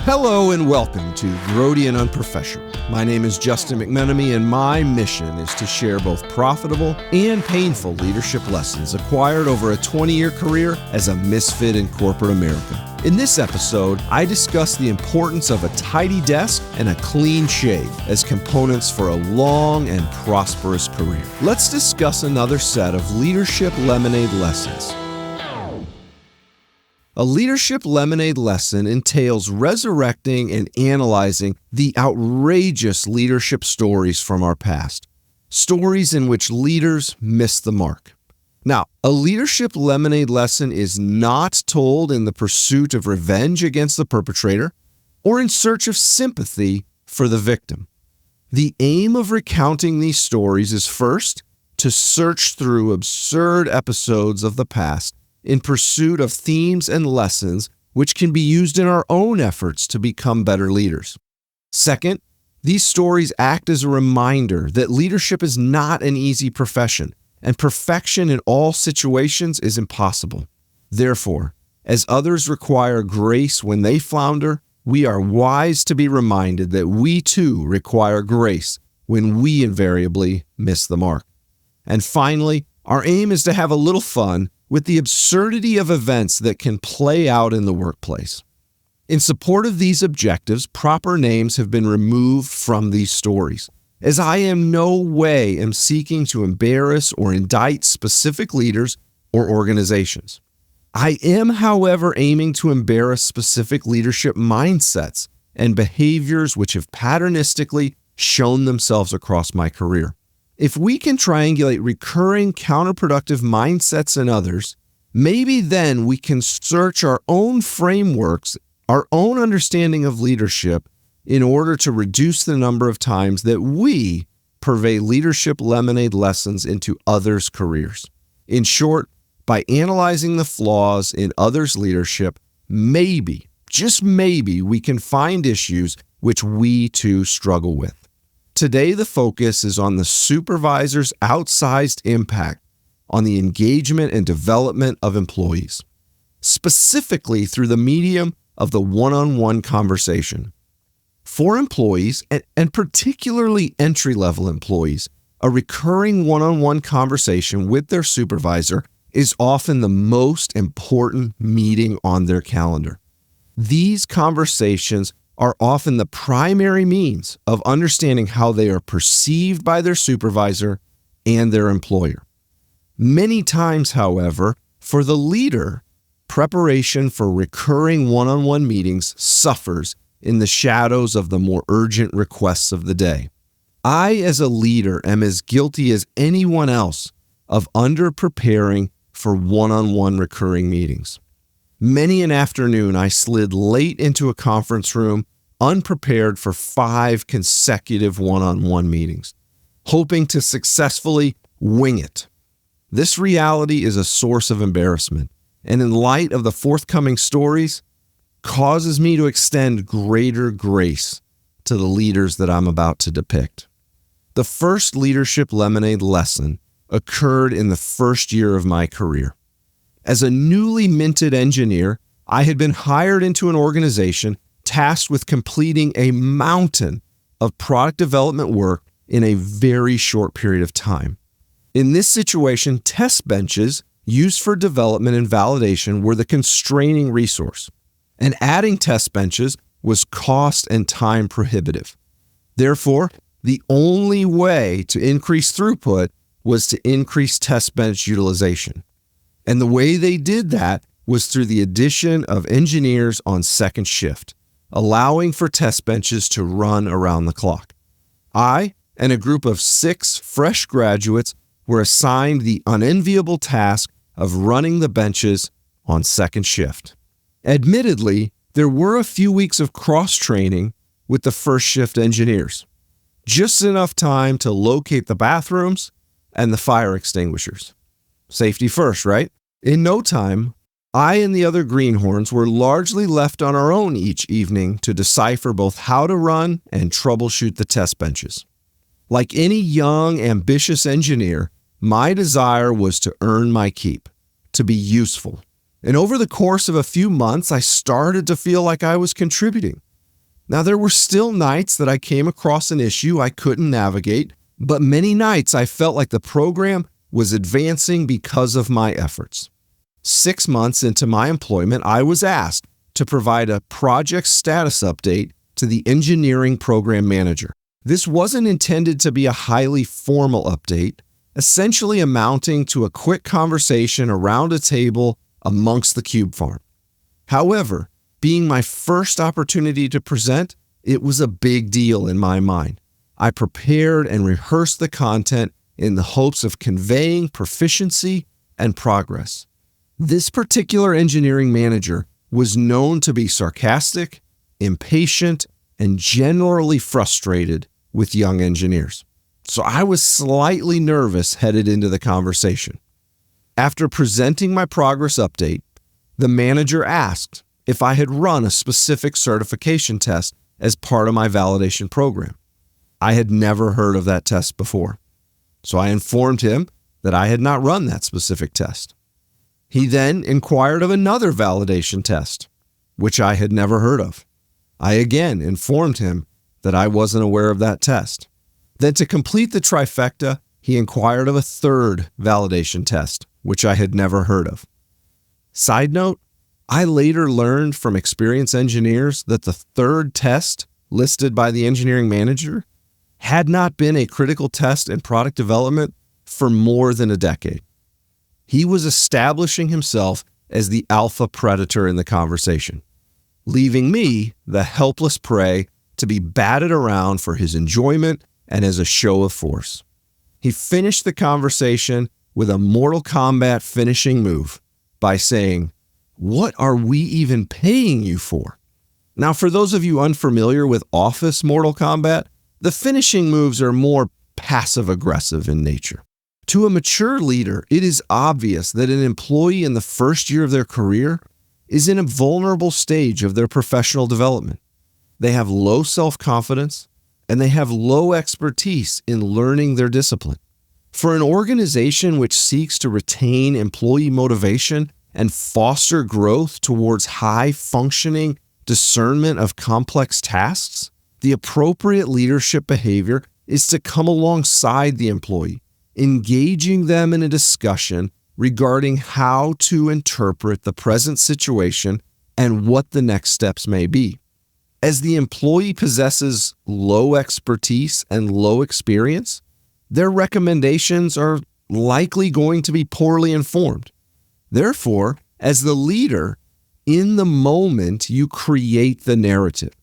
Hello and welcome to Grody UnPrOfesSiOnAL. My name is Justin McMenamy, and my mission is to share both profitable and painful leadership lessons acquired over a 20-year career as a misfit in corporate America. In this episode, I discuss the importance of a tidy desk and a clean shave as components for a long and prosperous career. Let's discuss another set of leadership lemonade lessons. A leadership lemonade lesson entails resurrecting and analyzing the outrageous leadership stories from our past, stories in which leaders missed the mark. Now, a leadership lemonade lesson is not told in the pursuit of revenge against the perpetrator or in search of sympathy for the victim. The aim of recounting these stories is first to search through absurd episodes of the past in pursuit of themes and lessons which can be used in our own efforts to become better leaders. Second, these stories act as a reminder that leadership is not an easy profession, and perfection in all situations is impossible. Therefore, as others require grace when they flounder, we are wise to be reminded that we too require grace when we invariably miss the mark. And finally, our aim is to have a little fun with the absurdity of events that can play out in the workplace. In support of these objectives, proper names have been removed from these stories, as I in no way am seeking to embarrass or indict specific leaders or organizations. I am, however, aiming to embarrass specific leadership mindsets and behaviors which have patternistically shown themselves across my career. If we can triangulate recurring counterproductive mindsets in others, maybe then we can search our own frameworks, our own understanding of leadership, in order to reduce the number of times that we purvey leadership lemonade lessons into others' careers. In short, by analyzing the flaws in others' leadership, maybe, just maybe, we can find issues which we too struggle with. Today, the focus is on the supervisor's outsized impact on the engagement and development of employees, specifically through the medium of the one-on-one conversation. For employees, and particularly entry-level employees, a recurring one-on-one conversation with their supervisor is often the most important meeting on their calendar. These conversations are often the primary means of understanding how they are perceived by their supervisor and their employer. Many times, however, for the leader, preparation for recurring one-on-one meetings suffers in the shadows of the more urgent requests of the day. I, as a leader, am as guilty as anyone else of under-preparing for one-on-one recurring meetings. Many an afternoon, I slid late into a conference room, unprepared for 5 consecutive one-on-one meetings, hoping to successfully wing it. This reality is a source of embarrassment, and in light of the forthcoming stories, causes me to extend greater grace to the leaders that I'm about to depict. The first leadership lemonade lesson occurred in the first year of my career. As a newly minted engineer, I had been hired into an organization tasked with completing a mountain of product development work in a very short period of time. In this situation, test benches used for development and validation were the constraining resource, and adding test benches was cost and time prohibitive. Therefore, the only way to increase throughput was to increase test bench utilization. And the way they did that was through the addition of engineers on second shift, allowing for test benches to run around the clock. I and a group of 6 fresh graduates were assigned the unenviable task of running the benches on second shift. Admittedly, there were a few weeks of cross-training with the first shift engineers, just enough time to locate the bathrooms and the fire extinguishers. Safety first, right? In no time, I and the other greenhorns were largely left on our own each evening to decipher both how to run and troubleshoot the test benches. Like any young, ambitious engineer, my desire was to earn my keep, to be useful. And over the course of a few months, I started to feel like I was contributing. Now, there were still nights that I came across an issue I couldn't navigate, but many nights I felt like the program was advancing because of my efforts. 6 months into my employment, I was asked to provide a project status update to the engineering program manager. This wasn't intended to be a highly formal update, essentially amounting to a quick conversation around a table amongst the cube farm. However, being my first opportunity to present, it was a big deal in my mind. I prepared and rehearsed the content in the hopes of conveying proficiency and progress. This particular engineering manager was known to be sarcastic, impatient, and generally frustrated with young engineers. So I was slightly nervous headed into the conversation. After presenting my progress update, the manager asked if I had run a specific certification test as part of my validation program. I had never heard of that test before, so I informed him that I had not run that specific test. He then inquired of another validation test, which I had never heard of. I again informed him that I wasn't aware of that test. Then, to complete the trifecta, he inquired of a third validation test, which I had never heard of. Side note, I later learned from experienced engineers that the third test listed by the engineering manager had not been a critical test in product development for more than a decade. He was establishing himself as the alpha predator in the conversation, leaving me, the helpless prey, to be batted around for his enjoyment and as a show of force. He finished the conversation with a Mortal Kombat finishing move by saying, "What are we even paying you for?" Now, for those of you unfamiliar with Office Mortal Kombat, the finishing moves are more passive-aggressive in nature. To a mature leader, it is obvious that an employee in the first year of their career is in a vulnerable stage of their professional development. They have low self-confidence, and they have low expertise in learning their discipline. For an organization which seeks to retain employee motivation and foster growth towards high-functioning discernment of complex tasks, the appropriate leadership behavior is to come alongside the employee, engaging them in a discussion regarding how to interpret the present situation and what the next steps may be. As the employee possesses low expertise and low experience, their recommendations are likely going to be poorly informed. Therefore, as the leader, in the moment you create the narrative.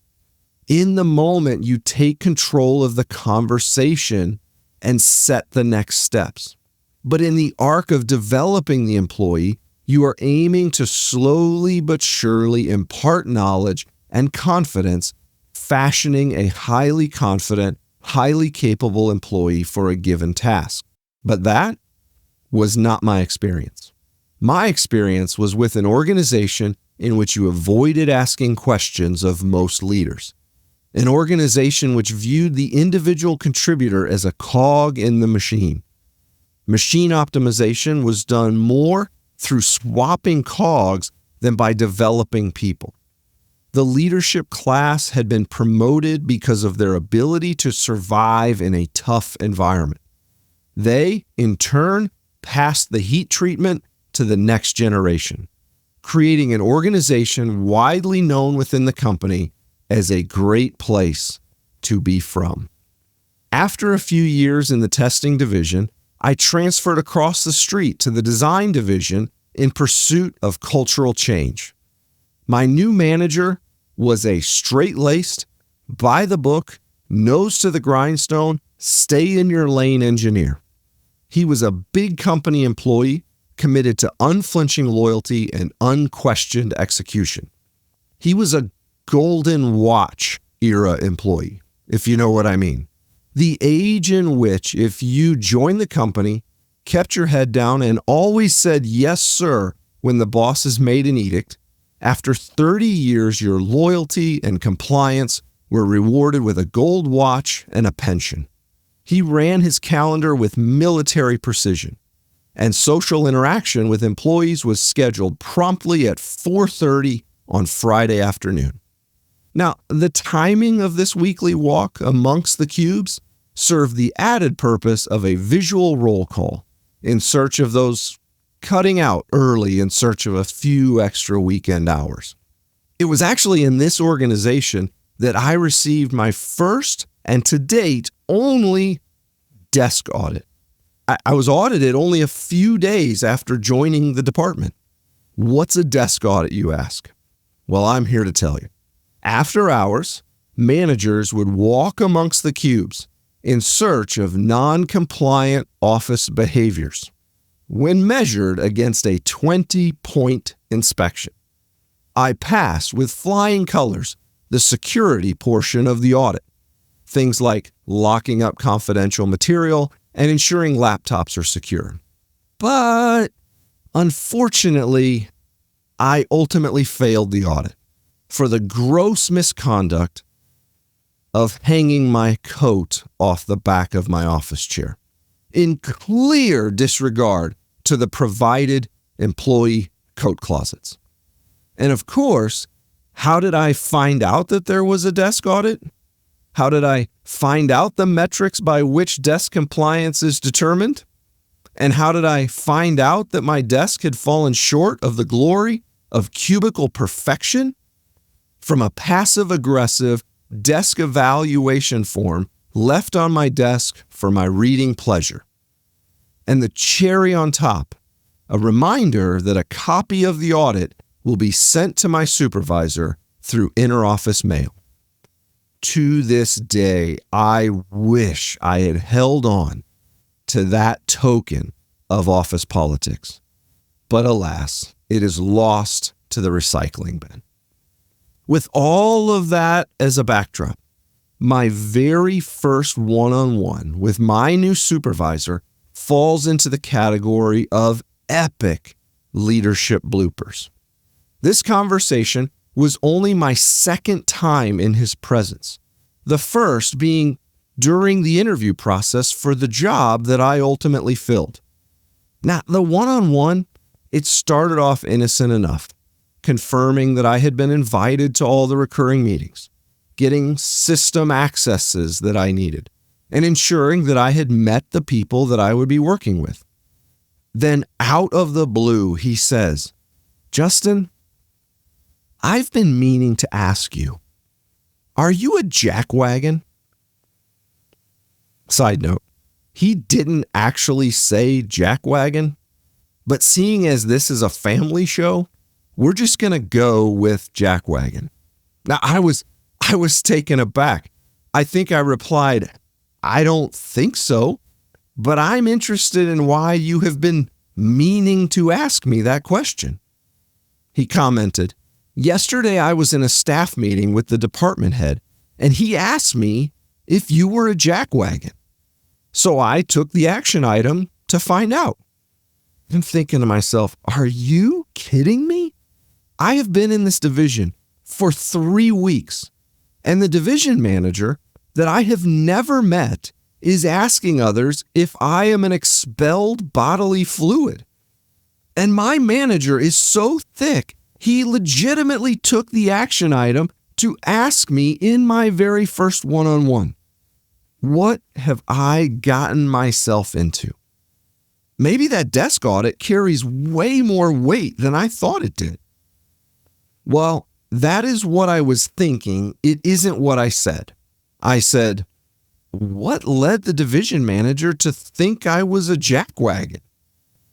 In the moment you take control of the conversation and set the next steps. But in the arc of developing the employee, you are aiming to slowly but surely impart knowledge and confidence, fashioning a highly confident, highly capable employee for a given task. But that was not my experience. My experience was with an organization in which you avoided asking questions of most leaders. An organization which viewed the individual contributor as a cog in the machine. Machine optimization was done more through swapping cogs than by developing people. The leadership class had been promoted because of their ability to survive in a tough environment. They, in turn, passed the heat treatment to the next generation, creating an organization widely known within the company as a great place to be from. After a few years in the testing division, I transferred across the street to the design division in pursuit of cultural change. My new manager was a straight-laced, by-the-book, nose-to-the-grindstone, stay-in-your-lane engineer. He was a big company employee committed to unflinching loyalty and unquestioned execution. He was a golden watch era employee, if you know what I mean. The age in which if you joined the company, kept your head down, and always said yes, sir, when the bosses made an edict, after 30 years, your loyalty and compliance were rewarded with a gold watch and a pension. He ran his calendar with military precision, and social interaction with employees was scheduled promptly at 4:30 on Friday afternoon. Now, the timing of this weekly walk amongst the cubes served the added purpose of a visual roll call in search of those cutting out early in search of a few extra weekend hours. It was actually in this organization that I received my first and to date only desk audit. I was audited only a few days after joining the department. What's a desk audit, you ask? Well, I'm here to tell you. After hours, managers would walk amongst the cubes in search of non-compliant office behaviors when measured against a 20-point inspection. I passed with flying colors the security portion of the audit, things like locking up confidential material and ensuring laptops are secure. But unfortunately, I ultimately failed the audit for the gross misconduct of hanging my coat off the back of my office chair, in clear disregard to the provided employee coat closets. And of course, how did I find out that there was a desk audit? How did I find out the metrics by which desk compliance is determined? And how did I find out that my desk had fallen short of the glory of cubicle perfection? From a passive-aggressive desk evaluation form left on my desk for my reading pleasure. And the cherry on top, a reminder that a copy of the audit will be sent to my supervisor through interoffice mail. To this day, I wish I had held on to that token of office politics. But alas, it is lost to the recycling bin. With all of that as a backdrop, my very first one-on-one with my new supervisor falls into the category of epic leadership bloopers. This conversation was only my second time in his presence, the first being during the interview process for the job that I ultimately filled. Now, the one-on-one, it started off innocent enough, confirming that I had been invited to all the recurring meetings, getting system accesses that I needed, and ensuring that I had met the people that I would be working with. Then out of the blue, he says, "Justin, I've been meaning to ask you, are you a jackwagon?" Side note, he didn't actually say jackwagon, but seeing as this is a family show, we're just going to go with jackwagon. Now, I was taken aback. I think I replied, "I don't think so, but I'm interested in why you have been meaning to ask me that question." He commented, "Yesterday I was in a staff meeting with the department head, and he asked me if you were a jackwagon. So I took the action item to find out." I'm thinking to myself, are you kidding me? I have been in this division for 3 weeks, and the division manager that I have never met is asking others if I am an expelled bodily fluid. And my manager is so thick, he legitimately took the action item to ask me in my very first one-on-one. What have I gotten myself into? Maybe that desk audit carries way more weight than I thought it did. Well, that is what I was thinking. It isn't what I said. I said, what led the division manager to think I was a jackwagon?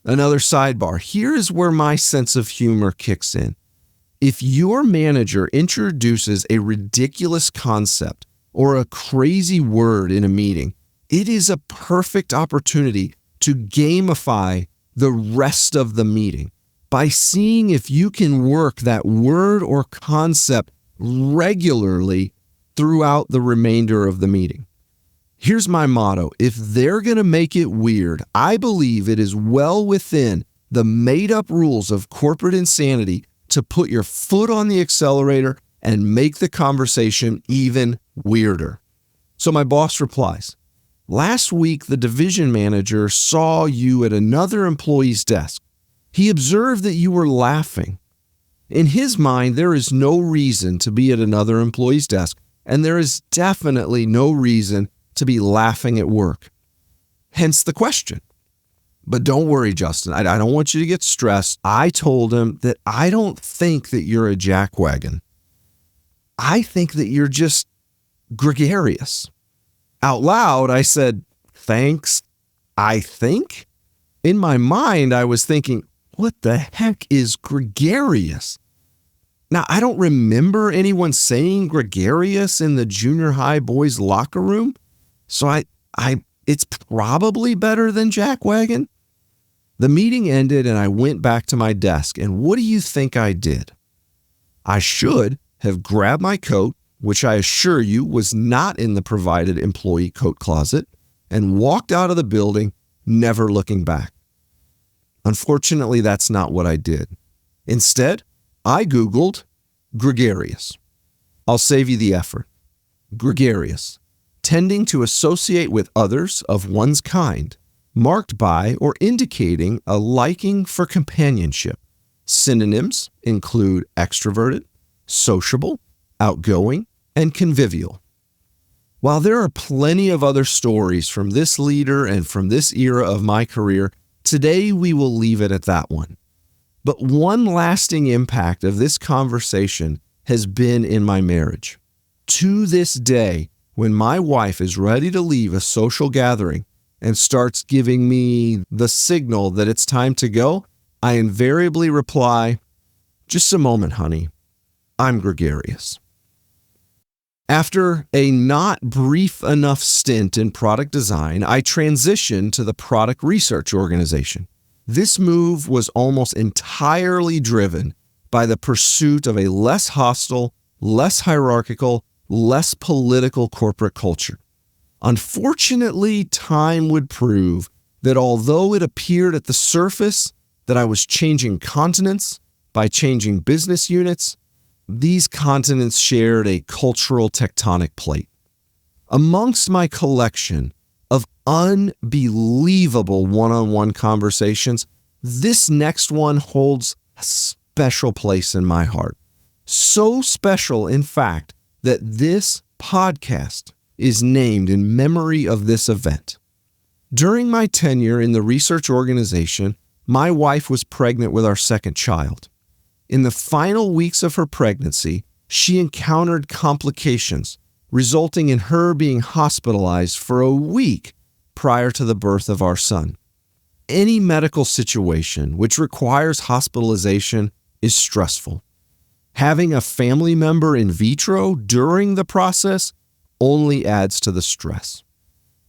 Another sidebar. Here is where my sense of humor kicks in. If your manager introduces a ridiculous concept or a crazy word in a meeting, it is a perfect opportunity to gamify the rest of the meeting by seeing if you can work that word or concept regularly throughout the remainder of the meeting. Here's my motto. If they're going to make it weird, I believe it is well within the made-up rules of corporate insanity to put your foot on the accelerator and make the conversation even weirder. So my boss replies, "Last week, the division manager saw you at another employee's desk. He observed that you were laughing. In his mind, there is no reason to be at another employee's desk, and there is definitely no reason to be laughing at work. Hence the question. But don't worry, Justin. I don't want you to get stressed. I told him that I don't think that you're a jackwagon. I think that you're just gregarious. Out loud, I said, thanks, I think. In my mind, I was thinking, what the heck is gregarious? Now, I don't remember anyone saying gregarious in the junior high boys' locker room, so it's probably better than jackwagon. The meeting ended and I went back to my desk, and what do you think I did? I should have grabbed my coat, which I assure you was not in the provided employee coat closet, and walked out of the building, never looking back. Unfortunately, that's not what I did. Instead, I Googled gregarious. I'll save you the effort. Gregarious, tending to associate with others of one's kind, marked by or indicating a liking for companionship. Synonyms include extroverted, sociable, outgoing, and convivial. While there are plenty of other stories from this leader and from this era of my career, today we will leave it at that one. But one lasting impact of this conversation has been in my marriage. To this day, when my wife is ready to leave a social gathering and starts giving me the signal that it's time to go, I invariably reply, "Just a moment, honey. I'm gregarious." After a not brief enough stint in product design, I transitioned to the product research organization. This move was almost entirely driven by the pursuit of a less hostile, less hierarchical, less political corporate culture. Unfortunately, time would prove that although it appeared at the surface that I was changing continents by changing business units, these continents shared a cultural tectonic plate. Amongst my collection of unbelievable one-on-one conversations, this next one holds a special place in my heart. So special, in fact, that this podcast is named in memory of this event. During my tenure in the research organization, my wife was pregnant with our second child. In the final weeks of her pregnancy, she encountered complications, resulting in her being hospitalized for a week prior to the birth of our son. Any medical situation which requires hospitalization is stressful. Having a family member in vitro during the process only adds to the stress.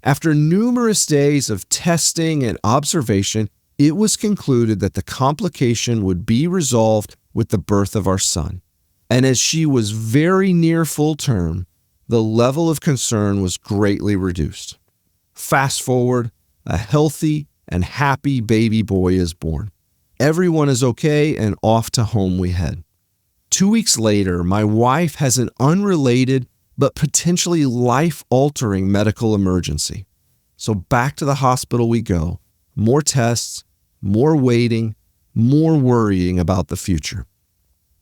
After numerous days of testing and observation, it was concluded that the complication would be resolved with the birth of our son. And as she was very near full term, the level of concern was greatly reduced. Fast forward, a healthy and happy baby boy is born. Everyone is okay, and off to home we head. 2 weeks later, my wife has an unrelated but potentially life-altering medical emergency. So back to the hospital we go. More tests, more waiting, more worrying about the future.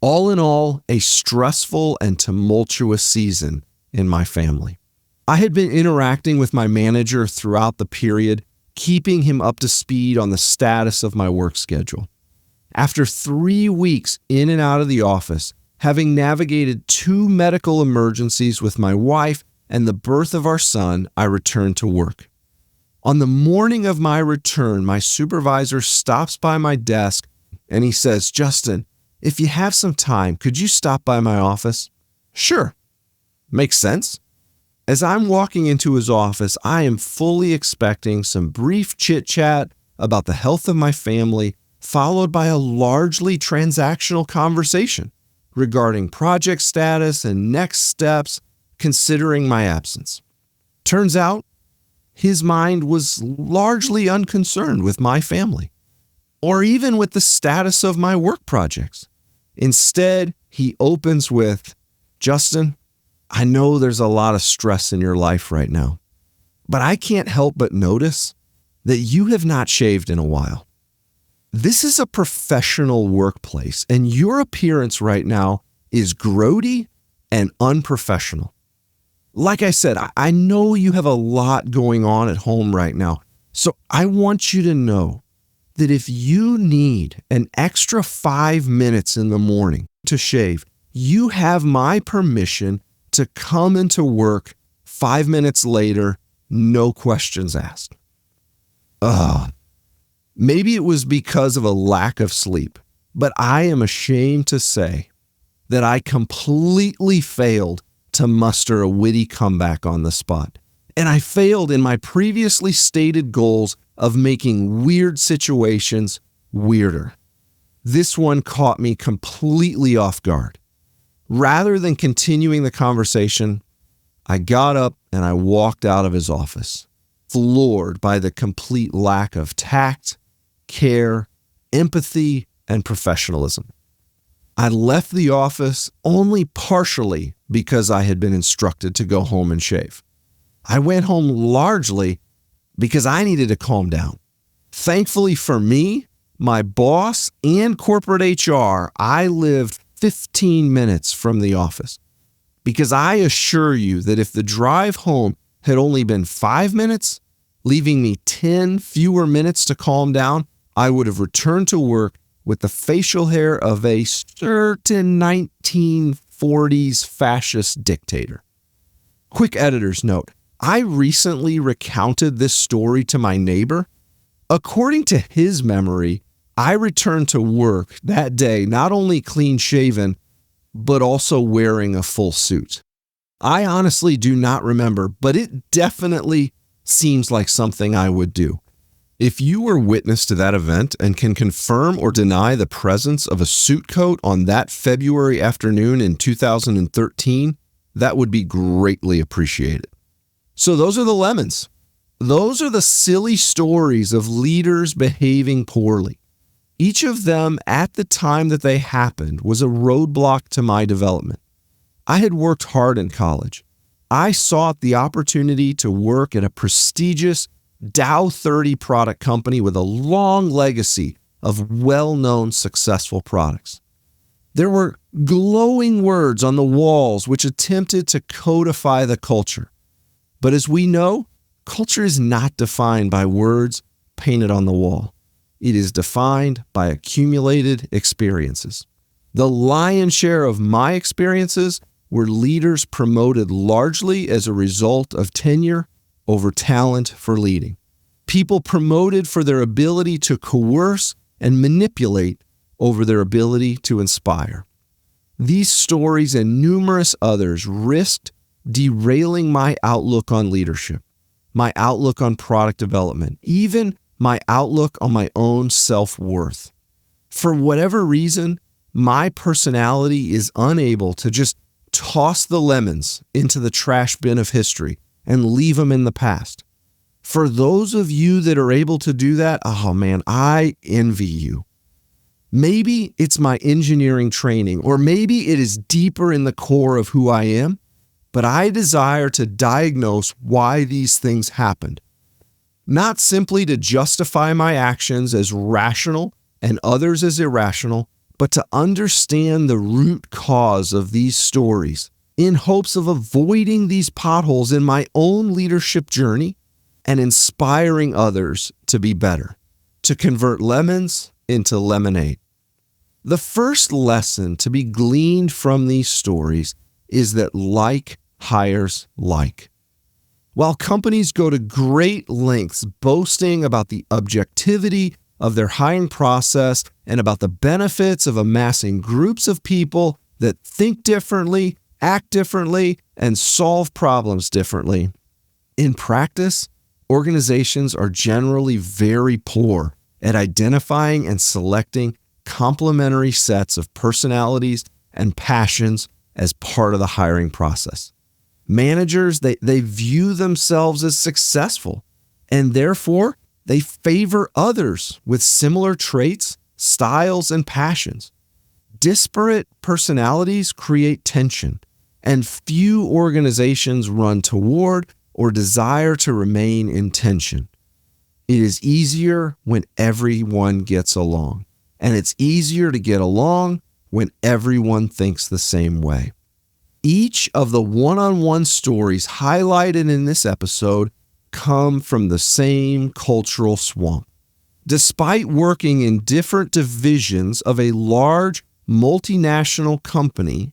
All in all, a stressful and tumultuous season in my family. I had been interacting with my manager throughout the period, keeping him up to speed on the status of my work schedule. After 3 weeks in and out of the office, having navigated 2 medical emergencies with my wife and the birth of our son, I returned to work. On the morning of my return, my supervisor stops by my desk and he says, "Justin, if you have some time, could you stop by my office?" Sure. Makes sense. As I'm walking into his office, I am fully expecting some brief chit-chat about the health of my family, followed by a largely transactional conversation regarding project status and next steps, considering my absence. Turns out, his mind was largely unconcerned with my family, or even with the status of my work projects. Instead, he opens with, "Justin, I know there's a lot of stress in your life right now, but I can't help but notice that you have not shaved in a while." This is a professional workplace, and your appearance right now is grody and unprofessional. Like I said, I know you have a lot going on at home right now, so I want you to know that if you need an extra 5 minutes in the morning to shave, you have my permission to come into work 5 minutes later, no questions asked. Maybe it was because of a lack of sleep, but I am ashamed to say that I completely failed to muster a witty comeback on the spot. And I failed in my previously stated goals of making weird situations weirder. This one caught me completely off guard. Rather than continuing the conversation, I got up and I walked out of his office, floored by the complete lack of tact, care, empathy, and professionalism. I left the office only partially because I had been instructed to go home and shave. I went home largely because I needed to calm down. Thankfully for me, my boss, and corporate HR, I lived 15 minutes from the office. Because I assure you that if the drive home had only been 5 minutes, leaving me 10 fewer minutes to calm down, I would have returned to work with the facial hair of a certain 1940s fascist dictator. Quick editor's note. I recently recounted this story to my neighbor. According to his memory, I returned to work that day not only clean-shaven, but also wearing a full suit. I honestly do not remember, but it definitely seems like something I would do. If you were witness to that event and can confirm or deny the presence of a suit coat on that February afternoon in 2013, that would be greatly appreciated. So those are the lemons. Those are the silly stories of leaders behaving poorly. Each of them at the time that they happened was a roadblock to my development. I had worked hard in college. I sought the opportunity to work at a prestigious Dow 30 product company with a long legacy of well-known successful products. There were glowing words on the walls which attempted to codify the culture. But as we know, culture is not defined by words painted on the wall. It is defined by accumulated experiences. The lion's share of my experiences were leaders promoted largely as a result of tenure over talent for leading. People promoted for their ability to coerce and manipulate over their ability to inspire. These stories and numerous others risked derailing my outlook on leadership, my outlook on product development, even my outlook on my own self-worth. For whatever reason, my personality is unable to just toss the lemons into the trash bin of history and leave them in the past. For those of you that are able to do that, oh man, I envy you. Maybe it's my engineering training, or maybe it is deeper in the core of who I am, but I desire to diagnose why these things happened. Not simply to justify my actions as rational and others as irrational, but to understand the root cause of these stories in hopes of avoiding these potholes in my own leadership journey and inspiring others to be better, to convert lemons into lemonade. The first lesson to be gleaned from these stories is that like hires like. While companies go to great lengths boasting about the objectivity of their hiring process and about the benefits of amassing groups of people that think differently, act differently, and solve problems differently, in practice, organizations are generally very poor at identifying and selecting complementary sets of personalities and passions as part of the hiring process. Managers, they view themselves as successful, and therefore they favor others with similar traits, styles, and passions. Disparate personalities create tension, and few organizations run toward or desire to remain in tension. It is easier when everyone gets along, and it's easier to get along when everyone thinks the same way. Each of the one-on-one stories highlighted in this episode come from the same cultural swamp. Despite working in different divisions of a large multinational company,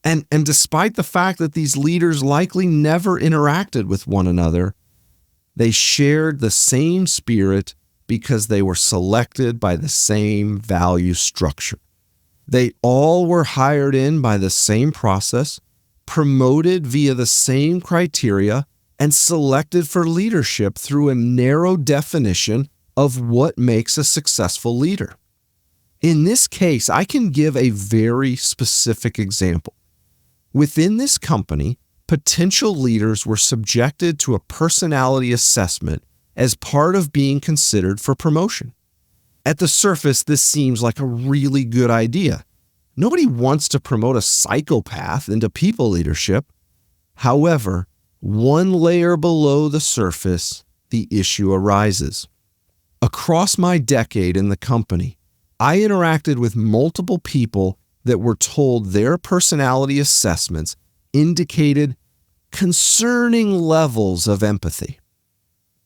and despite the fact that these leaders likely never interacted with one another, they shared the same spirit because they were selected by the same value structure. They all were hired in by the same process, promoted via the same criteria, and selected for leadership through a narrow definition of what makes a successful leader. In this case, I can give a very specific example. Within this company, potential leaders were subjected to a personality assessment as part of being considered for promotion. At the surface, this seems like a really good idea. Nobody wants to promote a psychopath into people leadership. However, one layer below the surface, the issue arises. Across my decade in the company, I interacted with multiple people that were told their personality assessments indicated concerning levels of empathy.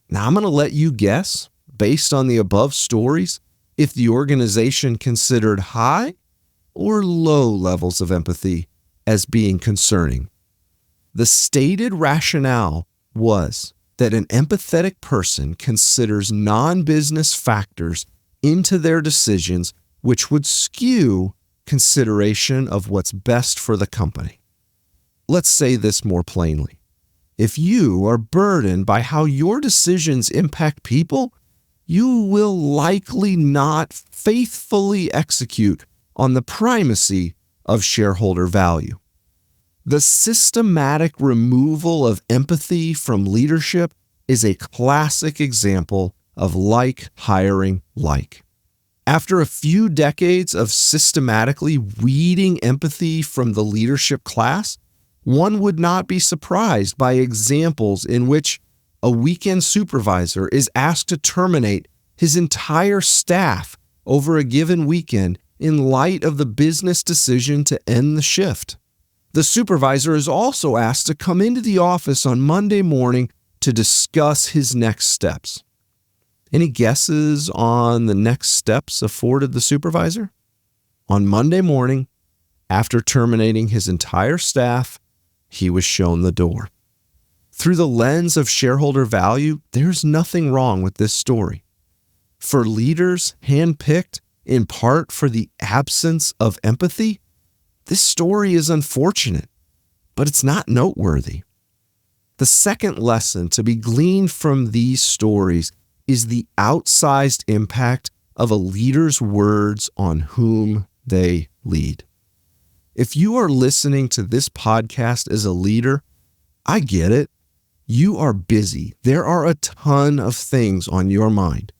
Now, I'm going to let you guess, based on the above stories, if the organization considered high or low levels of empathy as being concerning. The stated rationale was that an empathetic person considers non-business factors into their decisions, which would skew consideration of what's best for the company. Let's say this more plainly. If you are burdened by how your decisions impact people, you will likely not faithfully execute on the primacy of shareholder value. The systematic removal of empathy from leadership is a classic example of like hiring like. After a few decades of systematically weeding empathy from the leadership class, one would not be surprised by examples in which a weekend supervisor is asked to terminate his entire staff over a given weekend in light of the business decision to end the shift. The supervisor is also asked to come into the office on Monday morning to discuss his next steps. Any guesses on the next steps afforded the supervisor? On Monday morning, after terminating his entire staff, he was shown the door. Through the lens of shareholder value, there's nothing wrong with this story. For leaders handpicked in part for the absence of empathy, this story is unfortunate, but it's not noteworthy. The second lesson to be gleaned from these stories is the outsized impact of a leader's words on whom they lead. If you are listening to this podcast as a leader, I get it. You are busy. There are a ton of things on your mind.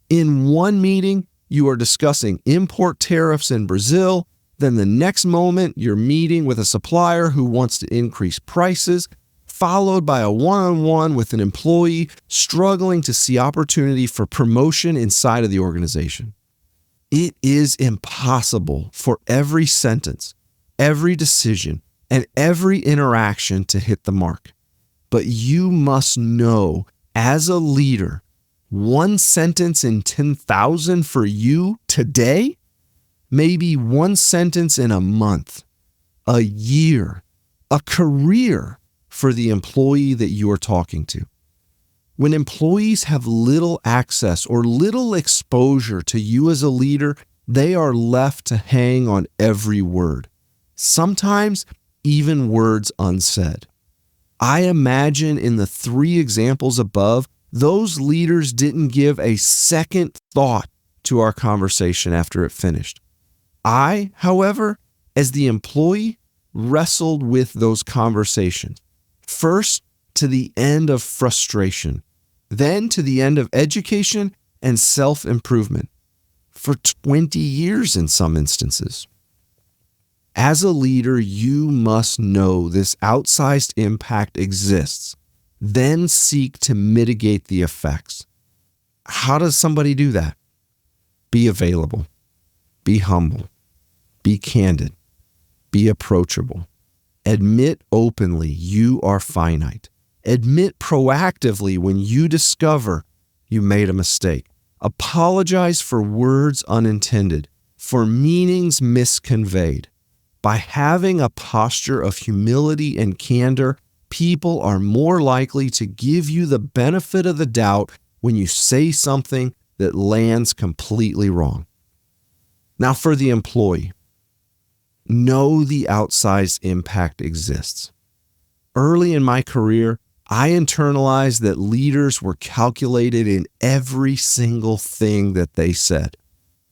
In one meeting, you are discussing import tariffs in Brazil. Then the next moment, you're meeting with a supplier who wants to increase prices, followed by a one-on-one with an employee struggling to see opportunity for promotion inside of the organization. It is impossible for every sentence, every decision, and every interaction to hit the mark. But you must know, as a leader, one sentence in 10,000 for you today, maybe one sentence in a month, a year, a career for the employee that you are talking to. When employees have little access or little exposure to you as a leader, they are left to hang on every word, sometimes even words unsaid. I imagine in the 3 examples above, those leaders didn't give a second thought to our conversation after it finished. I, however, as the employee, wrestled with those conversations. First, to the end of frustration, then to the end of education and self-improvement, for 20 years in some instances. As a leader, you must know this outsized impact exists, then seek to mitigate the effects. How does somebody do that? Be available, be humble, be candid, be approachable. Admit openly you are finite. Admit proactively when you discover you made a mistake. Apologize for words unintended, for meanings misconveyed. By having a posture of humility and candor, people are more likely to give you the benefit of the doubt when you say something that lands completely wrong. Now for the employee, know the outsized impact exists. Early in my career, I internalized that leaders were calculated in every single thing that they said.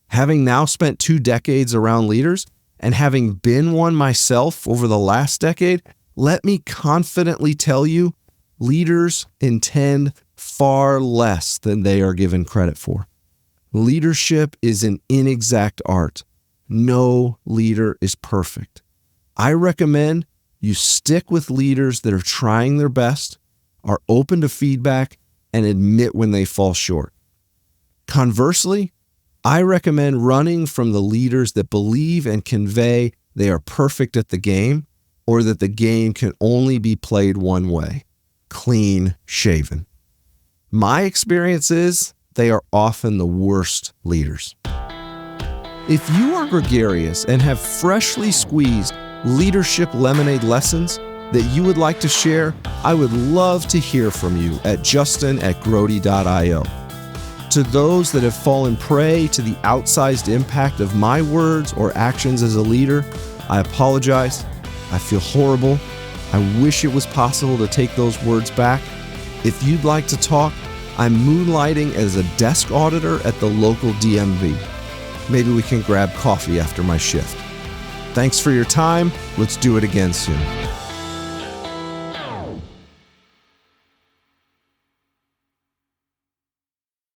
Having now spent 2 decades around leaders and having been one myself over the last decade, let me confidently tell you, leaders intend far less than they are given credit for. Leadership is an inexact art. No leader is perfect. I recommend you stick with leaders that are trying their best, are open to feedback, and admit when they fall short. Conversely, I recommend running from the leaders that believe and convey they are perfect at the game, or that the game can only be played one way, clean shaven. My experience is they are often the worst leaders. If you are gregarious and have freshly squeezed leadership lemonade lessons that you would like to share, I would love to hear from you at justin@grody.io. To those that have fallen prey to the outsized impact of my words or actions as a leader, I apologize. I feel horrible. I wish it was possible to take those words back. If you'd like to talk, I'm moonlighting as a desk auditor at the local DMV. Maybe we can grab coffee after my shift. Thanks for your time. Let's do it again soon.